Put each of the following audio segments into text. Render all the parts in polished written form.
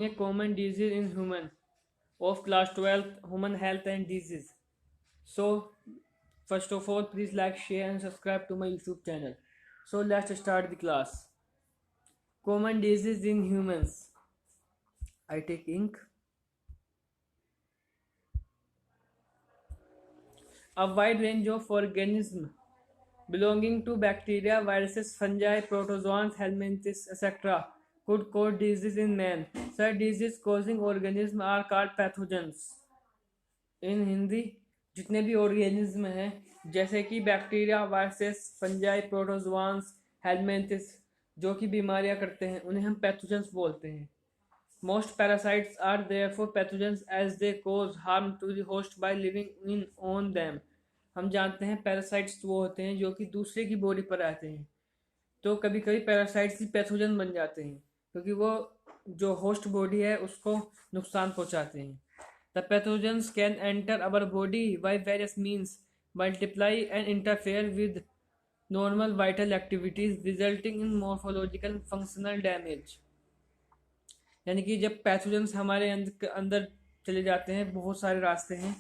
A common disease in human of class 12 human health and disease. So first of all, please like, share and subscribe to my YouTube channel. So let's start the class. Common disease in humans. I take ink. A wide range of organisms belonging to bacteria, viruses, fungi, protozoans, helminthes, etc. could cause disease in man. Such disease causing organisms are called pathogens. इन हिंदी जितने भी organism हैं जैसे कि bacteria, viruses, fungi, प्रोटोजोआंस, हेलमिंथ्स जो कि बीमारियां करते हैं उन्हें हम पैथोजेंस बोलते हैं. Most parasites are therefore pathogens as they cause harm to the host by living in on them. हम जानते हैं पैरासाइट्स वो होते हैं जो कि दूसरे की बॉडी पर आते हैं. तो कभी कभी पैरासाइट्स ही पैथोजन बन जाते हैं क्योंकि वो जो होस्ट बॉडी है उसको नुकसान पहुंचाते हैं. The pathogens can enter our body by various means, multiply and interfere with normal vital activities, resulting in morphological and functional damage. यानी कि जब पैथोजेंस हमारे अंदर चले जाते हैं, बहुत सारे रास्ते हैं,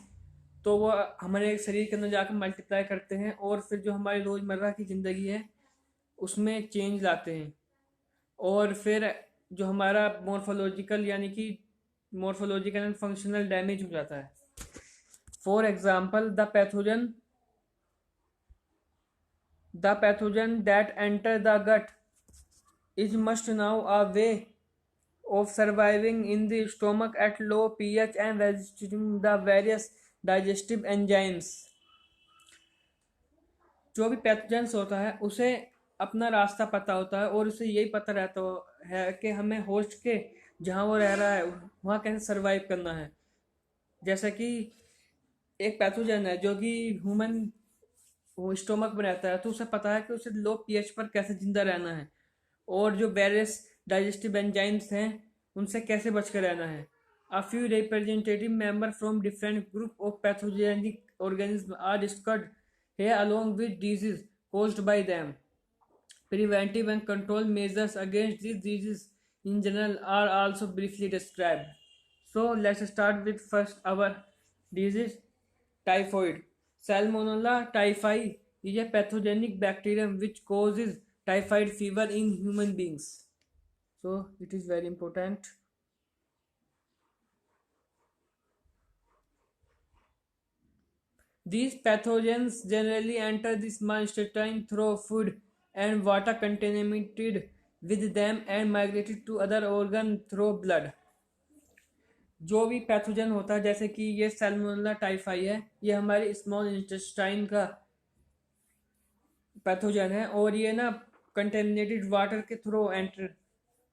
तो वो हमारे शरीर के अंदर जाकर मल्टीप्लाई करते हैं और फिर जो हमारी रोज़मर्रा की ज़िंदगी है उसमें चेंज लाते हैं और फिर जो हमारा मॉर्फोलॉजिकल एंड फंक्शनल डैमेज हो जाता है. For example the pathogen that enter the gut is must now a way of surviving in the stomach at low pH and resisting the various digestive enzymes. जो भी pathogens होता है उसे अपना रास्ता पता होता है और उसे यही पता रहता है कि हमें होस्ट के जहाँ वो रह रहा है वहाँ कैसे सरवाइव करना है. जैसा कि एक पैथोजन है जो कि ह्यूमन स्टोमक में रहता है तो उसे पता है कि उसे लो pH पर कैसे जिंदा रहना है और जो वेरियस डाइजेस्टिव एंजाइम्स हैं उनसे कैसे बच कर रहना है. A few representative members from different group of pathogenic organisms are discussed here along with diseases caused by them. Preventive and control measures against these diseases in general are also briefly described. So let's start with first our disease, typhoid. Salmonella typhi is a pathogenic bacterium which causes typhoid fever in human beings. So it is very important. These pathogens generally enter the small intestine through food and water contaminated with them and migrated to other organ through blood. जो भी pathogen होता है जैसे कि ये Salmonella typhi है, ये हमारे स्मॉल इंटेस्टाइन का पैथोजन है और ये ना कंटेमिनेटेड वाटर के थ्रू एंटर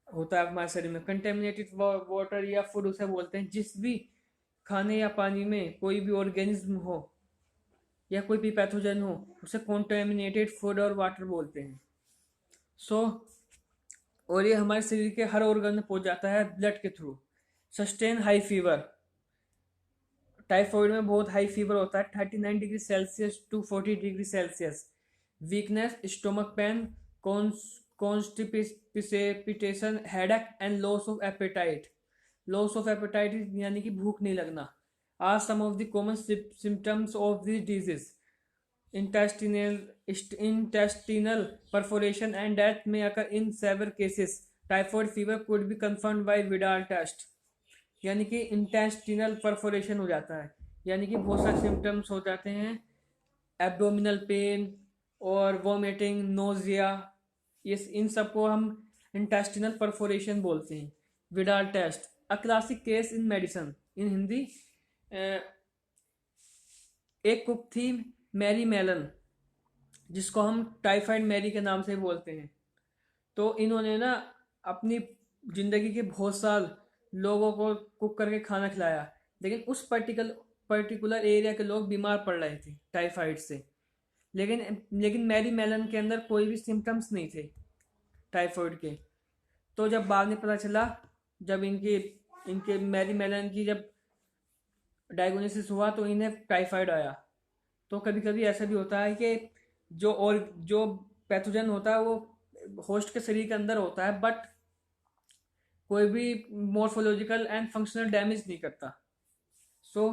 होता है हमारे शरीर में. कंटेमिनेटेड वाटर या फूड उसे बोलते हैं. जिस भी खाने या पानी में कोई भी ऑर्गेनिज्म हो या कोई भी पैथोजन हो उसे कॉन्टेमिनेटेड फूड और वाटर बोलते हैं. और ये हमारे शरीर के हर ऑर्गन में पहुंच जाता है ब्लड के through. Sustain high fever. Typhoid में बहुत हाई फीवर होता है 39 degree Celsius to 40 degree Celsius. Weakness, stomach pain, constipation, headache and loss of appetite. Loss of appetite यानी कि भूख नहीं लगना are some of the common symptoms of this disease. Intestinal perforation and death may occur in several cases. Typhoid fever could be confirmed by Vidal test. यानी कि intestinal perforation हो जाता है यानी कि बहुत सारे सिम्टम्स हो जाते हैं. एब्डोमिनल पेन और वॉमिटिंग, नोजिया, इन सबको हम इंटेस्टिनल परफोरेशन बोलते हैं. Widal test. A classic case in medicine. In Hindi एक कुक थी मैरी मेलन जिसको हम टाइफाइड मैरी के नाम से बोलते हैं. तो इन्होंने ना अपनी ज़िंदगी के बहुत साल लोगों को कुक करके खाना खिलाया लेकिन उस पर्टिकुलर एरिया के लोग बीमार पड़ रहे थे टाइफाइड से. लेकिन मैरी मेलन के अंदर कोई भी सिम्टम्स नहीं थे टाइफाइड के. तो जब बाद में पता चला जब इनके मैरी मेलन की जब डायग्नोसिस हुआ तो इन्हें टाइफाइड आया. तो कभी कभी ऐसा भी होता है कि जो पैथोजन होता है वो होस्ट के शरीर के अंदर होता है बट कोई भी मॉर्फोलॉजिकल एंड फंक्शनल डैमेज नहीं करता. So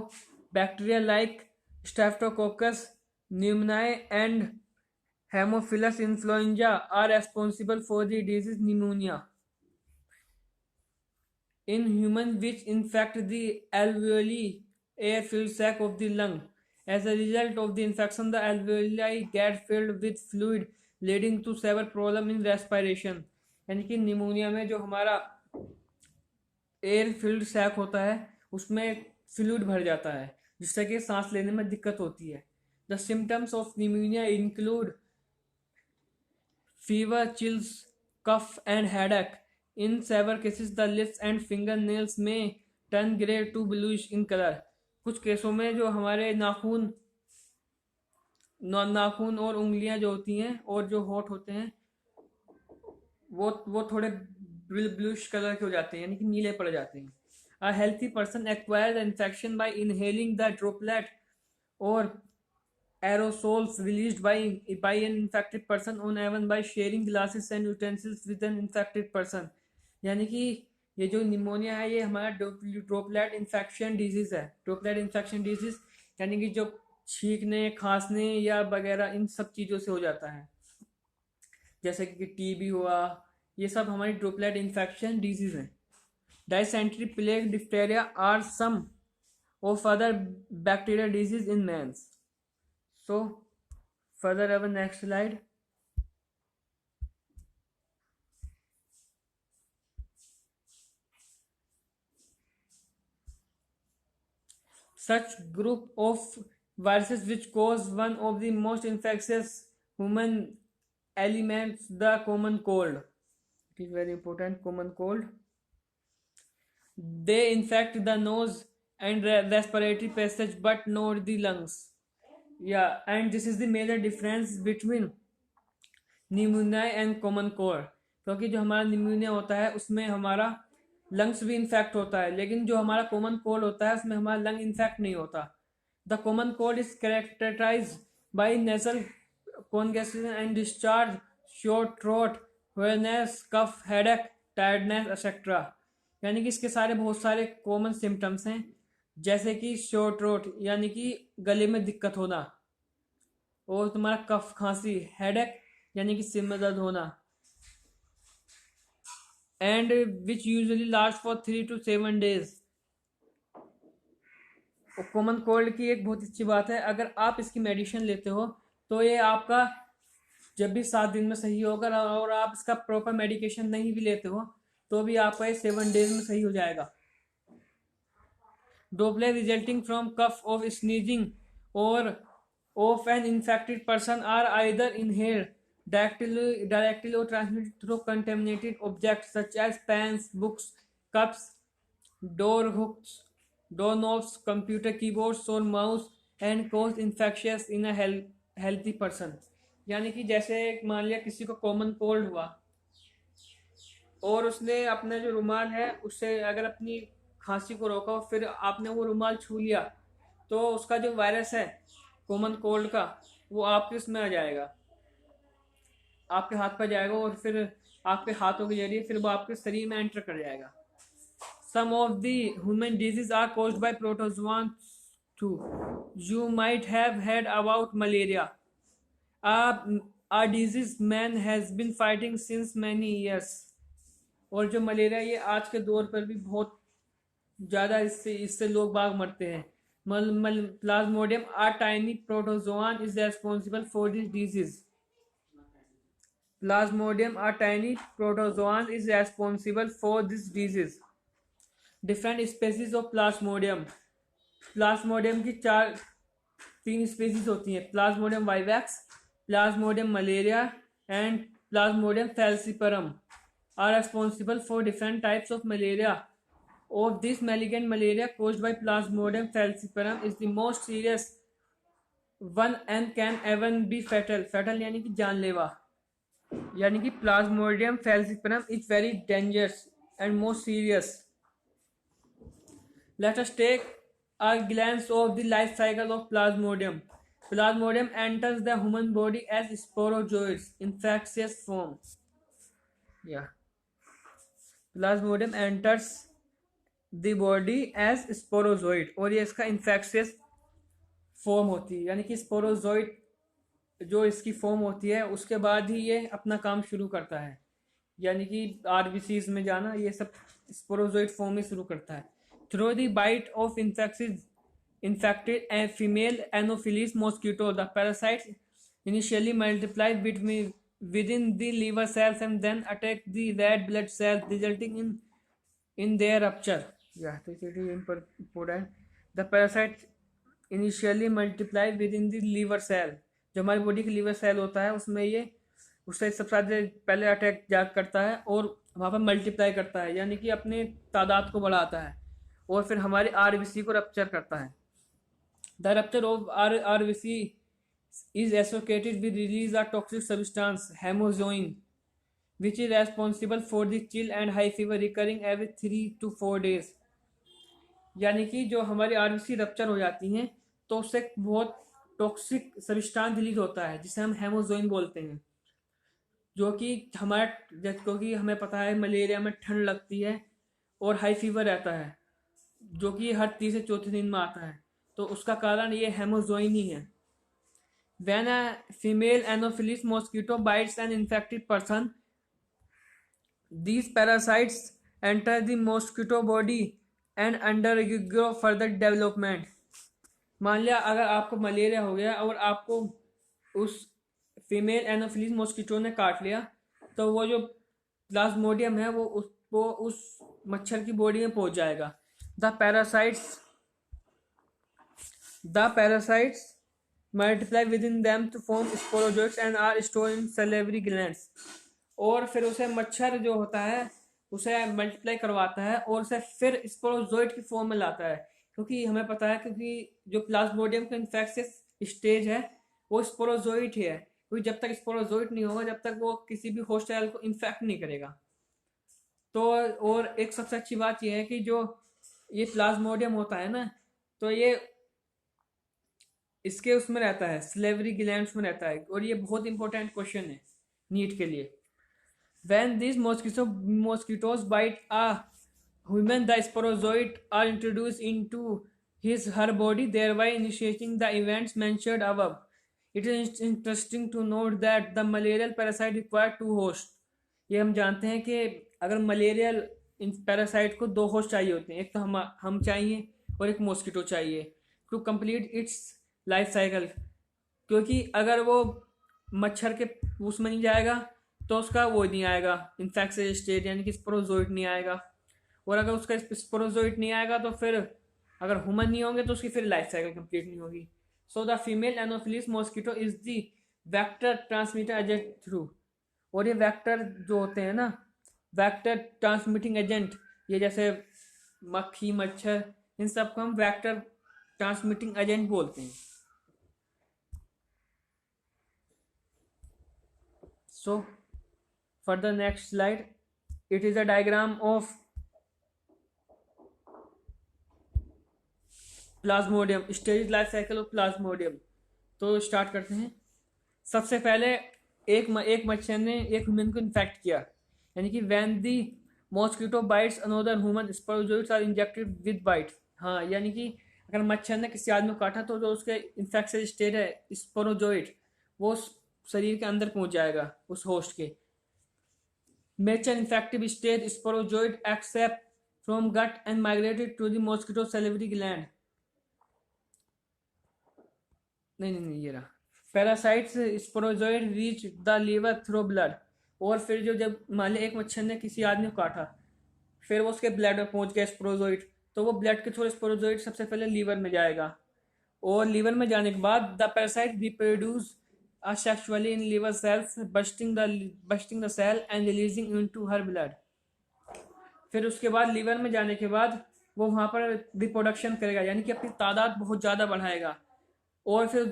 bacteria like streptococcus pneumoniae and haemophilus influenzae are responsible for the disease pneumonia in human which infect the alveoli air-filled sac of the lung. As a result of the infection, the alveoli get filled with fluid, leading to severe problem in respiration. यानी कि pneumonia में जो हमारा air filled sac होता है उसमें fluid भर जाता है जिससे कि सांस लेने में दिक्कत होती है. The symptoms of pneumonia include fever, chills, cough, and headache. In severe cases, the lips and fingernails may turn grey to bluish in color. कुछ केसों में जो हमारे नाखून और उंगलियां जो होती हैं और जो होठ होते हैं वो थोड़े ब्लूइश कलर के हो जाते हैं यानी कि नीले पड़ जाते हैं. A healthy person acquires the infection by inhaling the droplet or aerosols released by an infected person or even by sharing glasses and utensils with an infected person. यानी कि ये जो निमोनिया है ये हमारा ड्रॉपलेट इन्फेक्शन डिजीज है. Droplet infection disease यानी कि जो छींकने खांसने या वगैरह इन सब चीज़ों से हो जाता है जैसे कि टीबी हुआ. ये सब हमारी ड्रॉपलेट इन्फेक्शन डिजीज है. Dysentery, plague, diphtheria are some of other bacterial disease in mans. So further our next slide. Such group of viruses which cause one of the most infectious human ailments, the common cold. It is very important, common cold. They infect the nose and respiratory passage but not the lungs. Yeah, and this is the major difference between pneumonia and common cold. क्योंकि जो हमारा pneumonia होता है उसमें हमारा lungs भी infect होता है लेकिन जो हमारा कॉमन कोल्ड होता है उसमें हमारा लंग इन्फेक्ट नहीं होता. The common cold is characterise by nasal congestion and discharge, short throat, weakness, cough, headache, tiredness etcetera. यानी कि इसके सारे बहुत सारे कॉमन सिम्टम्स हैं जैसे कि शॉर्ट थ्रोट यानी कि गले में दिक्कत होना और तुम्हारा कफ खांसी, हेडेक यानी कि सिर में दर्द होना and which usually last for 3 to 7 days. Common cold की एक बहुत अच्छी बात है अगर आप इसकी मेडिसिन लेते हो तो ये आपका जब भी 7 दिन में सही होगा और आप इसका प्रॉपर मेडिकेशन नहीं भी लेते हो तो भी आपका ये 7 days में सही हो जाएगा. Droplet resulting from cough of sneezing or of an infected person are either inhaled directly or transmitted through contaminated objects such as pens, books, cups, door hooks, doorknobs, computer keyboards or mouse and cause infections in a healthy person. यानी कि जैसे मान लिया किसी को common cold हुआ और उसने अपना जो रुमाल है उससे अगर अपनी खांसी को रोका और फिर आपने वो रुमाल छू लिया तो उसका जो वायरस है कॉमन कोल्ड का वो आपके उसमें आ जाएगा, आपके हाथ पर जाएगा और फिर आपके हाथों के जरिए फिर वो आपके शरीर में एंटर कर जाएगा. Some of the human diseases are caused by protozoans too. You might have heard about malaria, a disease man has been fighting since many years. और जो मलेरिया ये आज के दौर पर भी बहुत ज़्यादा इससे लोग बाग मरते हैं. Plasmodium, a tiny protozoan, is responsible for this disease. Plasmodium, a tiny protozoan, is responsible for this disease. Different species of Plasmodium. Plasmodium की 3 स्पीसीज होती हैं. Plasmodium vivax, Plasmodium malaria and Plasmodium falciparum are responsible for different types of malaria. Of this, malignant malaria caused by Plasmodium falciparum is the most serious one and can even be fatal. Fatal यानी कि जानलेवा. यानी कि Plasmodium falciparum is very dangerous and most serious. Let us take a glance of the life cycle of Plasmodium. Plasmodium enters the human body as sporozoids, infectious form. Yeah. Plasmodium enters the body as sporozoid, और ये इसका infectious form होती है, यानी कि sporozoite जो इसकी form होती है उसके बाद ही ये अपना काम शुरू करता है, यानी कि आरबीसीज में जाना, ये सब स्पोरोजोइड फॉर्म में शुरू करता है। Through the bite of infected a female Anopheles mosquito, the parasites initially multiply within the liver cells and then attack the red blood cells, resulting in their rupture. Yeah, this is important. The parasite initially multiply within the liver cell. जो हमारी body की liver cell होता है उसमें ये उससे सबसे ज़्यादा पहले अटैक जाग करता है और वहाँ पर मल्टीप्लाई करता है, यानी कि अपने तादाद को बढ़ाता है और फिर हमारे आरबीसी को रप्चर करता है। The rupture of RBC is associated with release of toxic substance hemozoin, which is responsible for the chill and high fever recurring every 3 to 4 days. यानी कि जो हमारी आरबीसी रप्चर हो जाती हैं तो उससे बहुत टॉक्सिक सब्सटेंस रिलीज होता है जिसे हम हेमोजोइन बोलते हैं, जो कि क्योंकि हमें पता है मलेरिया में ठंड लगती है और हाई फीवर रहता है जो कि हर तीसरे चौथे दिन में आता है, तो उसका कारण ये हेमोजोइन ही है। When a female Anopheles mosquito bites an infected person, these parasites enter the mosquito body and undergo further development. मान लिया अगर आपको मलेरिया हो गया और आपको उस फीमेल एनोफिलीज मॉस्किटो ने काट लिया, तो वो जो प्लाज्मोडियम है वो उस मच्छर की बॉडी में पहुंच जाएगा। The parasites multiply within them to form sporozoites and are store in salivary glands, और फिर उसे मच्छर जो होता है उसे मल्टीप्लाई करवाता है और उसे फिर स्पोरोजोइट की फॉर्म में लाता है, क्योंकि हमें पता है क्योंकि जो प्लाज्मोडियम का इन्फेक्शियस स्टेज है वो स्पोरोजोइट ही है, क्योंकि जब तक स्पोरोजोइट नहीं होगा जब तक वो किसी भी होस्ट सेल को इन्फेक्ट नहीं करेगा। तो और एक सबसे अच्छी बात यह है कि जो ये प्लाज्मोडियम होता है ना, तो ये इसके उसमें रहता है सैलिवरी ग्लैंड्स में रहता है, और ये बहुत इंपॉर्टेंट क्वेश्चन है नीट के लिए। When these mosquitoes bite a human, the sporozoids are introduced into her body, thereby initiating the events mentioned above. It is interesting to note that the malarial parasite require 2 hosts. ये हम जानते हैं कि अगर malarial parasite को 2 host चाहिए होते हैं, एक तो हम चाहिए और एक मॉस्किटो चाहिए to complete its life cycle, क्योंकि अगर वो मच्छर के उसमें नहीं जाएगा तो उसका वो नहीं आएगा इन्फेक्शियस स्टेट, यानी कि स्पोरोजोइट नहीं आएगा, और अगर उसका स्पोरोजोइट नहीं आएगा तो फिर अगर ह्यूमन नहीं होंगे तो उसकी फिर लाइफ साइकिल कंप्लीट नहीं होगी। So the female anopheles mosquito is the vector transmitter agent through, और ये वेक्टर जो होते हैं ना, वेक्टर ट्रांसमिटिंग एजेंट, ये जैसे मक्खी मच्छर इन सब को हम वेक्टर ट्रांसमिटिंग एजेंट बोलते हैं। So for the next slide, it is a diagram of Plasmodium, stage life cycle of Plasmodium. तो स्टार्ट करते हैं। सबसे पहले एक मच्छर ने एक ह्यूमन को इन्फेक्ट किया, यानी कि when the mosquito bites another human sporozoites are injected with bite. हाँ, यानी कि अगर मच्छर ने किसी आदमी को काटा तो जो उसके इन्फेक्शन स्टेज है स्पोरोजोइट वो शरीर के अंदर पहुंच जाएगा उस होस्ट के। Mature infective stage sporozoid except from gut and migrated to the mosquito salivary gland. नहीं ये रहा। Parasites sporozoid reach the liver through blood, और फिर जब मान लिया एक मच्छर ने किसी आदमी को काटा फिर वो उसके ब्लड में पहुंच गया स्पोरोजोइड, तो वो ब्लड के थ्रू स्पोरोजोइड सबसे पहले लीवर में जाएगा, और लीवर में जाने के बाद the parasite reproduce asexually in liver cells, bursting the cell and releasing into her blood. फिर उसके बाद लीवर में जाने के बाद वो वहाँ पर रिप्रोडक्शन करेगा, यानी कि अपनी तादाद बहुत ज़्यादा बढ़ाएगा, और फिर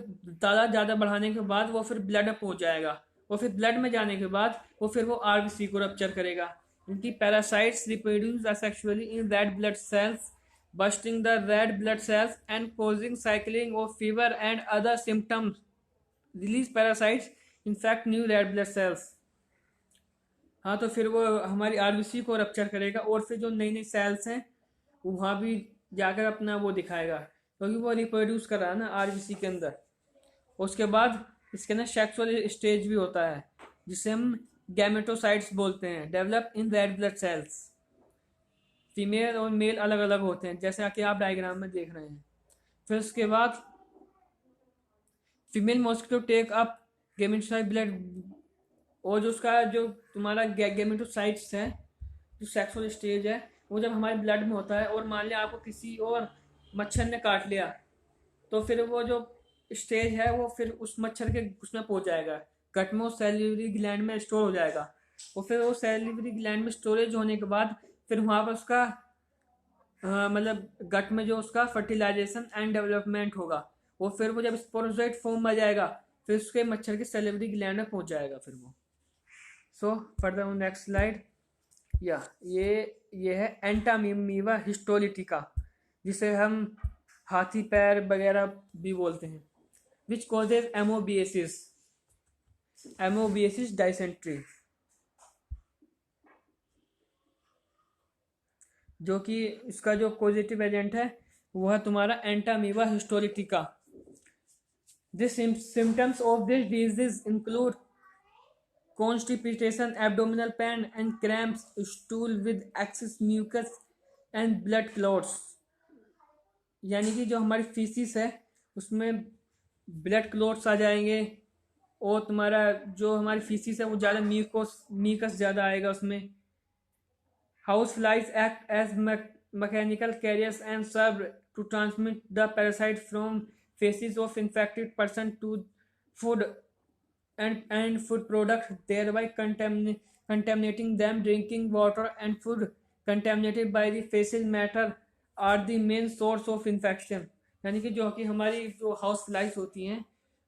तादाद ज़्यादा बढ़ाने के बाद वो फिर ब्लड में पहुँच जाएगा, और फिर ब्लड में जाने के बाद फिर वो आरबीसी को रप्चर करेगा। उनकी parasites reproduce asexually in red blood cells, bursting the red blood cells and causing cycling of fever and other symptoms. These parasites infect new red blood cells. हाँ, तो फिर वो हमारी आरबीसी को रप्चर करेगा और फिर जो नई नई सेल्स हैं वो वहाँ भी जाकर अपना वो दिखाएगा, क्योंकि वो रिप्रोड्यूस कर रहा है ना आरबीसी के अंदर। उसके बाद इसके अंदर सेक्सुअल स्टेज भी होता है, जिसे हम गैमेटोसाइट्स बोलते हैं, develop in red blood cells. Female और मेल अलग अलग होते हैं, जैसे कि आप डायग्राम में देख रहे हैं। फिर उसके बाद female mosquito take up gametocyte blood, और जो उसका जो तुम्हारा गेमेटोसाइट्स है, जो सेक्सुअल स्टेज है, वो जब हमारे ब्लड में होता है और मान लिया आपको किसी और मच्छर ने काट लिया, तो फिर वो जो स्टेज है वो फिर उस मच्छर के उसमें पहुंच जाएगा, गट में, वो सैलिवरी ग्लैंड में स्टोर हो जाएगा। और फिर वो सैलिवरी ग्लैंड में स्टोरेज होने के बाद फिर वहाँ पर उसका मतलब गट में जो उसका फर्टिलाइजेशन एंड डेवलपमेंट होगा, वो फिर वो जब स्पोरोजोइट फॉर्म में जाएगा फिर उसके मच्छर के सैलिवरी ग्लैंड में पहुंच जाएगा फिर वो। So further next slide. या ये है एंटामीवा हिस्टोलिटिका, जिसे हम हाथी पैर वगैरह भी बोलते हैं, विच कॉजेज एमोबियसिस डाइसेंट्री, जो कि इसका जो पॉजिटिव एजेंट है वो है तुम्हारा entamoeba histolytica. This symptoms of this disease include constipation, abdominal pain and cramps, stool with excess mucus and blood clots। यानी कि जो हमारी फीसिस है उसमें ब्लड क्लोट्स आ जाएंगे, और तुम्हारा जो हमारी फीसिस है वो ज़्यादा म्यूकस ज़्यादा आएगा उसमें। House flies act as mechanical carriers and serve to transmit the parasite from faeces of infected person to food and food products, thereby contaminating them. Drinking water and food contaminated by the fecal matter are the main source of infection। यानी कि जो कि हमारी जो house flies होती हैं,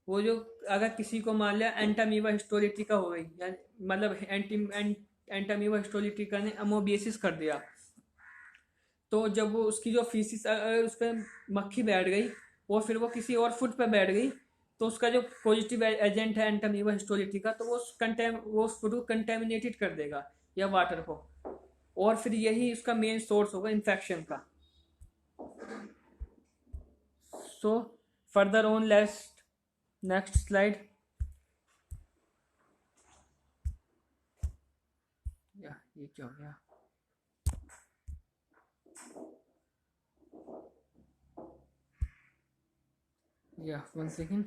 वो जो अगर किसी को मान लिया एंटामीवा हिस्टोलिटिका हो गई, यानी मतलब एंटामीवा हिस्टोलिटिका ने अमोबियसिस कर दिया, तो जब वो उसकी जो फीसिस अगर उस पर मक्खी बैठ गई और फिर वो किसी और फूड पर बैठ गई, तो उसका जो पॉजिटिव एजेंट है एंटामीवा हिस्टोलिटिका, तो वो फूड को कंटेमिनेटेड कर देगा या वाटर को, और फिर यही उसका मेन सोर्स होगा इन्फेक्शन का। So further on next slide. ये क्या हो गया? One second.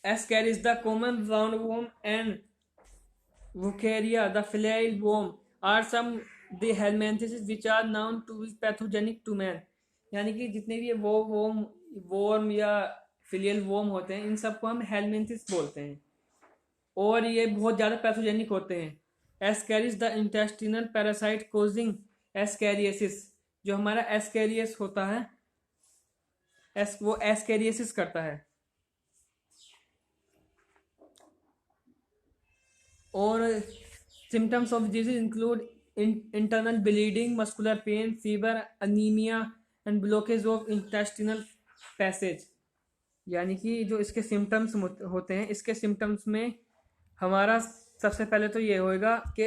Ascaris, the common roundworm, and Wucheria, the flail worm, are some the helminthids which are known to be pathogenic to man। यानी कि जितने भी ये worm या फिलियल worm होते हैं, इन सबको हम हेलमेंथिस बोलते हैं, और ये बहुत ज़्यादा पैथोजेनिक होते हैं। Ascaris, the intestinal parasite causing ascariasis, जो हमारा एस्कैरियस होता है वो एस्कैरियसिस करता है। और symptoms of disease include internal bleeding, muscular pain, fever, anaemia and blockage of intestinal passage. यानी कि जो इसके सिम्टम्स होते हैं, इसके सिम्टम्स में हमारा सबसे पहले तो ये होएगा कि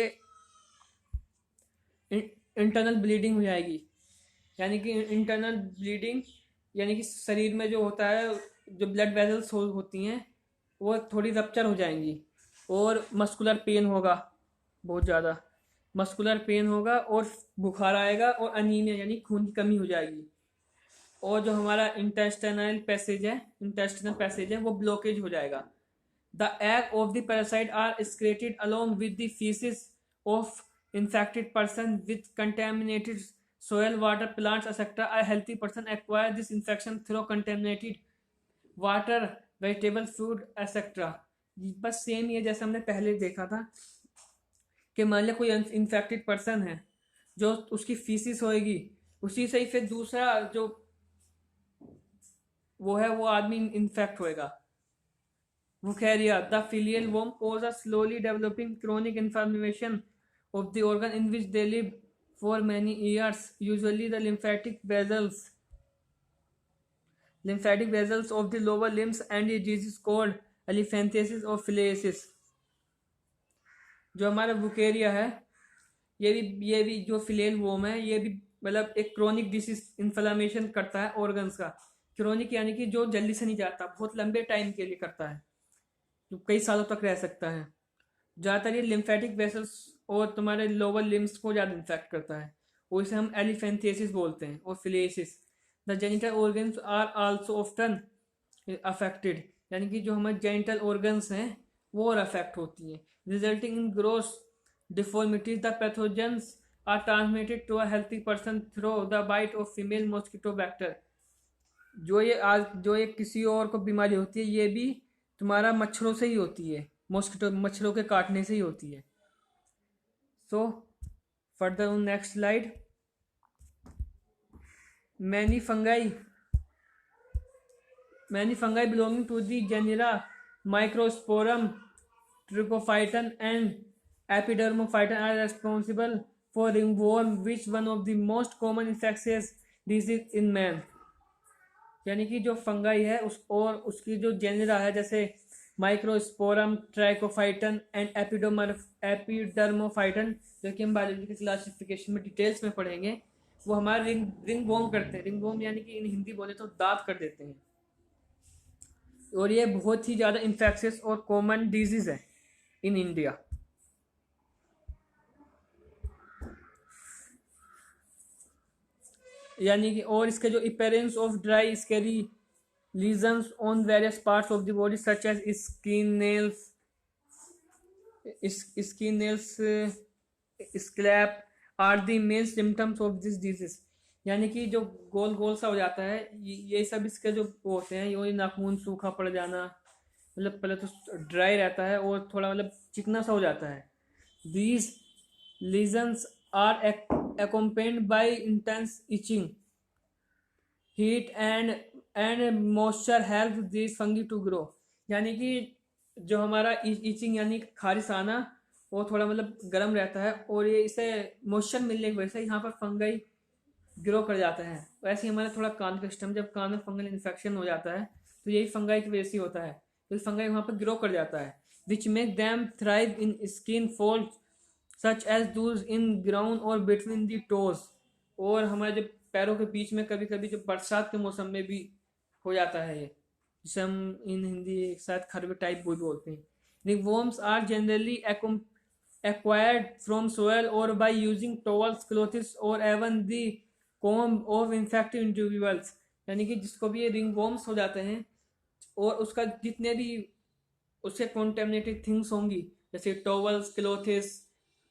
इंटरनल ब्लीडिंग हो जाएगी। यानी कि इंटरनल ब्लीडिंग यानी कि शरीर में जो होता है, जो ब्लड वेसल्स होती हैं वो थोड़ी रप्चर हो जाएंगी, और मस्कुलर पेन होगा, बहुत ज़्यादा मस्कुलर पेन होगा, और बुखार आएगा, और अनीमिया यानी खून की कमी हो जाएगी, और जो हमारा इंटेस्टिनल पैसेज है वो ब्लॉकेज हो जाएगा। The egg of the parasite are excreted along with the faeces of infected person with contaminated soil, water, plants, etc. A healthy person acquire this infection through contaminated water, vegetable, food, etc. बस same ये जैसे हमने पहले देखा था कि मान लिया कोई इन्फेक्टेड पर्सन है, जो उसकी फीसिस होएगी, उसी से ही फिर दूसरा जो वो है वो आदमी इन्फेक्ट होएगा। Wucheria, the filial worm, causes a slowly developing chronic inflammation of the organ in which they live for many years, usually the lymphatic vessels. Lymphatic vessels of the lower limbs and a disease called elephantiasis or filariasis. जो हमारा बुकेरिया है, ये भी जो फिलेल वोम है, ये भी मतलब एक क्रोनिक डिसीज इन्फ्लामेशन करता है ऑर्गन्स का। क्रोनिक यानी कि जो जल्दी से नहीं जाता, बहुत लंबे टाइम के लिए करता है, जो कई सालों तक रह सकता है। ज़्यादातर ये लिम्फेटिक वेसल्स और तुम्हारे लोअर लिम्स को ज़्यादा इन्फेक्ट करता है, और इसे हम एलिफेंथियासिस बोलते हैं, और filariasis. The genital organs are also often affected, यानी कि जो हमारे जेनिटल ऑर्गन्स हैं वो और अफेक्ट होती हैं, resulting in gross deformities. The pathogens are transmitted to a healthy person through the bite of female mosquito vector. जो ये किसी और को बीमारी होती है, ये भी तुम्हारा मच्छरों से ही होती है, मच्छरों के काटने से ही होती है। So further on next slide, many fungi belonging to the genera Microsporum, Trichophyton and Epidermophyton are responsible for ringworm, which one of the most common infectious disease in man। यानी कि जो फंगाई है उस और उसकी जो जेनेरा है, जैसे माइक्रोस्पोरम, ट्राइकोफाइटन एंड एपिडर्मोफाइटन, जो कि हम बायोलॉजी के क्लासिफिकेशन में डिटेल्स में पढ़ेंगे, वो हमारे रिंग वॉर्म करते हैं। रिंग वॉर्म यानी कि इन हिंदी बोले तो दांत कर देते हैं, और ये बहुत ही ज़्यादा इन्फेक्शियस और कॉमन डिजीज़ है इन इंडिया। यानी कि और इसके जो appearance of dry scaly lesions on various parts of the body such as skin nails scalp are the main symptoms of this disease. यानी कि जो गोल गोल सा हो जाता है, ये सब इसके जो होते हैं, ये नाखून सूखा पड़ जाना, मतलब पहले तो ड्राई रहता है और थोड़ा मतलब चिकना सा हो जाता है। These lesions are accompanied by intense itching, heat and moisture help these fungi to grow। यानी कि जो हमारा इचिंग यानी खारिश आना, वो थोड़ा मतलब गर्म रहता है, और ये इसे मॉइस्चर मिलने की वजह से यहाँ पर फंगाई ग्रो कर जाता है। वैसे ही हमारा थोड़ा कान का सिस्टम, जब कान में फंगल इन्फेक्शन हो जाता है तो यही फंगाई की वजह से होता है, तो फंगाई वहाँ पर ग्रो कर जाता है, which make them thrive in skin fold such as those in groin और बिटवीन दी टोज। और हमारे जब पैरों के बीच में कभी कभी जो बरसात के मौसम में भी हो जाता है, ये जिसे हम इन हिंदी शायद खरबे टाइप बोलते हैं। Ringworms are generally acquired from soil or by using towels, clothes or even the comb of infected individuals। यानी कि जिसको भी ये रिंगवॉर्म्स हो जाते हैं और उसका जितने भी उससे कॉन्टेमिनेटेड थिंग्स होंगी, जैसे टॉवल्स, क्लोथेस,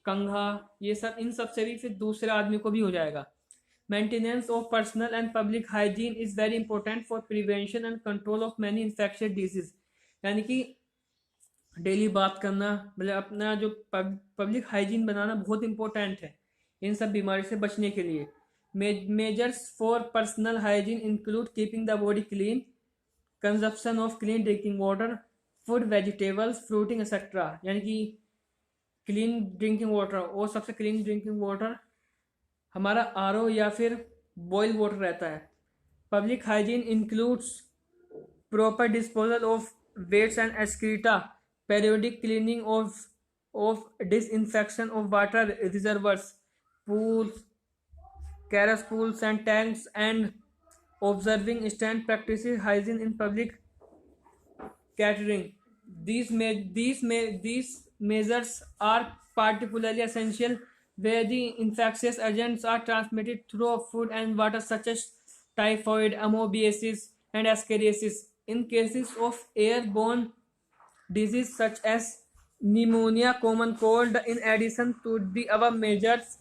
कंघा, ये सब, इन सब से भी फिर दूसरे आदमी को भी हो जाएगा। Maintenance of personal and public hygiene is very important for prevention and control of many infectious disease. यानी कि डेली बात करना, मतलब अपना जो पब्लिक हाइजीन बनाना बहुत इंपॉर्टेंट है इन सब बीमारी से बचने के लिए। Measures for personal hygiene include keeping the body clean, consumption of clean drinking water, food, vegetables, fruiting etcetera. यानी कि क्लीन ड्रिंकिंग वाटर, और सबसे क्लीन ड्रिंकिंग वाटर हमारा आरओ या फिर बॉइल वाटर रहता है। Public hygiene includes proper disposal of waste and excreta, periodic cleaning of disinfection of water reservoirs, pools, carriage pools and tanks, and observing stand practices hygiene in public catering. These measures are particularly essential where the infectious agents are transmitted through food and water, such as typhoid, amoebiasis, and ascariasis. In cases of airborne disease such as pneumonia, common cold, in addition to the above measures,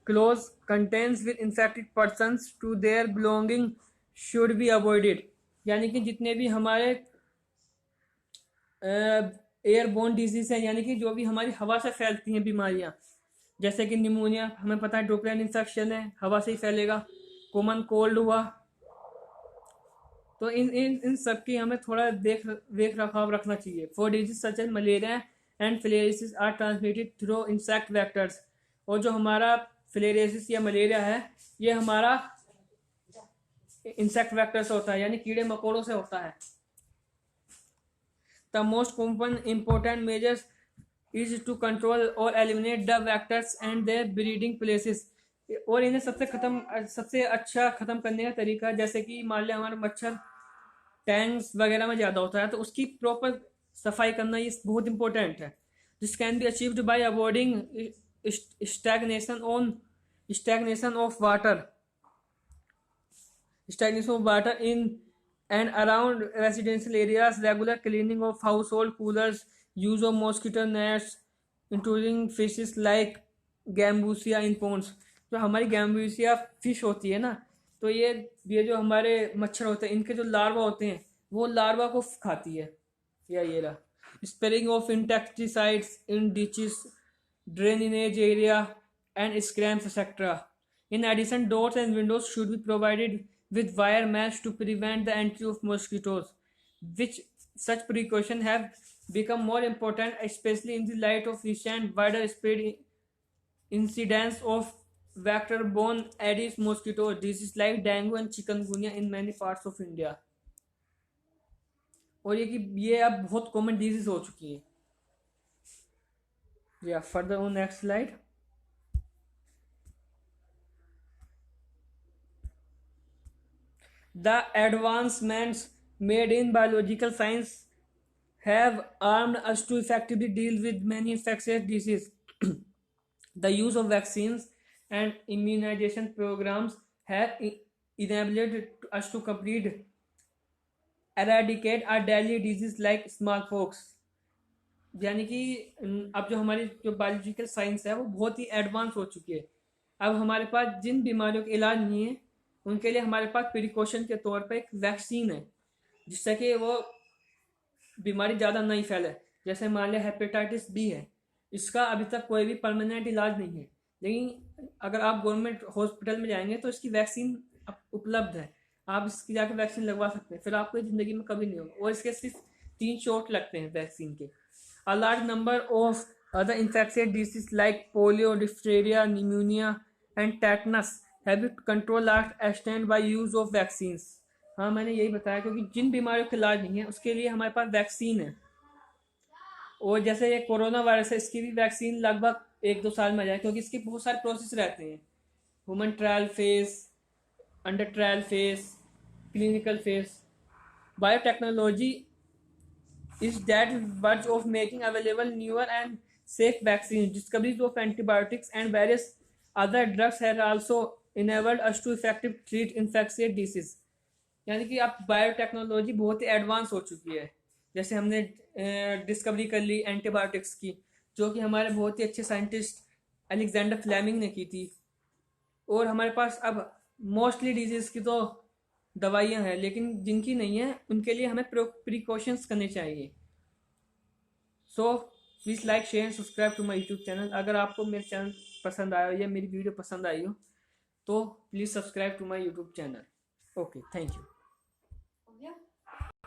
close contacts with infected persons to their belonging should be avoided। यानी कि जितने भी हमारे airborne disease है, यानी कि जो भी हमारी हवा से फैलती हैं बीमारियां, जैसे कि निमोनिया हमें पता है ड्रॉपलेट इन्फेक्शन है, हवा से ही फैलेगा। कॉमन कोल्ड हुआ, तो इन इन इन सब की हमें थोड़ा देख रखाव रखना चाहिए। For disease such as malaria and filariasis are transmitted through insect vectors. और जो हमारा फिलेरियासिस या मलेरिया है ये हमारा इंसेक्ट वेक्टर से होता है, यानी कीड़े मकोड़ों से होता है. The most common important measures is to control or eliminate the vectors and their breeding places. और इन्हें सबसे अच्छा ख़त्म करने का तरीका, जैसे कि मान लिया हमारा मच्छर टैंक्स वगैरह में ज़्यादा होता है तो उसकी प्रॉपर सफाई करना ये बहुत इंपॉर्टेंट है. This can be achieved by avoiding stagnation of water in and around residential areas, regular cleaning of household coolers, use of mosquito nets, including fishes like gambusia in ponds. जो हमारी gambusia fish होती है ना, तो ये जो हमारे मच्छर होते हैं इनके जो लार्वा होते हैं वो लार्वा को खाती है. या ये रहा. Spraying of insecticides in ditches, drainage area and scrams etc. In addition, doors and windows should be provided with wire mesh to prevent the entry of mosquitoes, which such precautions have become more important, especially in the light of recent widespread incidents of vector-borne Aedes mosquito diseases like dengue and chikungunya in many parts of India. और ये अब बहुत common disease हो चुकी है. Yeah, further on next slide. The advancements made in biological science have armed us to effectively deal with many infectious diseases. The use of vaccines and immunization programs have enabled us to eradicate our deadly diseases like smallpox. यानी कि अब जो हमारी जो biological science है वो बहुत ही advance हो चुकी है. अब हमारे पास जिन बीमारियों का इलाज नहीं है उनके लिए हमारे पास प्रिकॉशन के तौर पर एक वैक्सीन है जिससे कि वो बीमारी ज़्यादा नहीं फैले. जैसे मान लिया हेपेटाइटिस बी है, इसका अभी तक कोई भी परमानेंट इलाज नहीं है, लेकिन अगर आप गवर्नमेंट हॉस्पिटल में जाएंगे तो इसकी वैक्सीन उपलब्ध है. आप इसकी जाकर वैक्सीन लगवा सकते हैं, फिर आपको ज़िंदगी में कभी नहीं होगा. और इसके सिर्फ 3 शॉट लगते हैं वैक्सीन के. A large number of other infectious diseases like polio, diphtheria, pneumonia, and tetanus have been controlled at extent by use of vaccines. हाँ, मैंने यही बताया क्योंकि जिन बीमारियों का इलाज नहीं है उसके लिए हमारे पास वैक्सीन है. और जैसे ये कोरोना वायरस है, इसकी भी वैक्सीन लगभग 1-2 साल में आ जाए क्योंकि इसके बहुत सारे प्रोसेस रहते हैं. Human trial phase, under trial phase, clinical phase. Biotechnology is that verge of making available newer and safe vaccines. Discoveries of antibiotics and various other drugs have also enabled us to effectively treat infectious diseases. यानी कि अब biotechnology बहुत ही advance हो चुकी है. जैसे हमने discovery कर ली एंटीबायोटिक्स की, जो कि हमारे बहुत ही अच्छे साइंटिस्ट अलेक्जेंडर फ्लेमिंग ने की थी. और हमारे पास अब मोस्टली डिजीज की तो दवाइयाँ हैं, लेकिन जिनकी नहीं है उनके लिए हमें प्रिकॉशंस करने चाहिए. So please like, share and subscribe to my YouTube channel. अगर आपको मेरे चैनल पसंद आया हो या मेरी वीडियो पसंद आई हो तो please subscribe to my YouTube channel. Okay, thank you.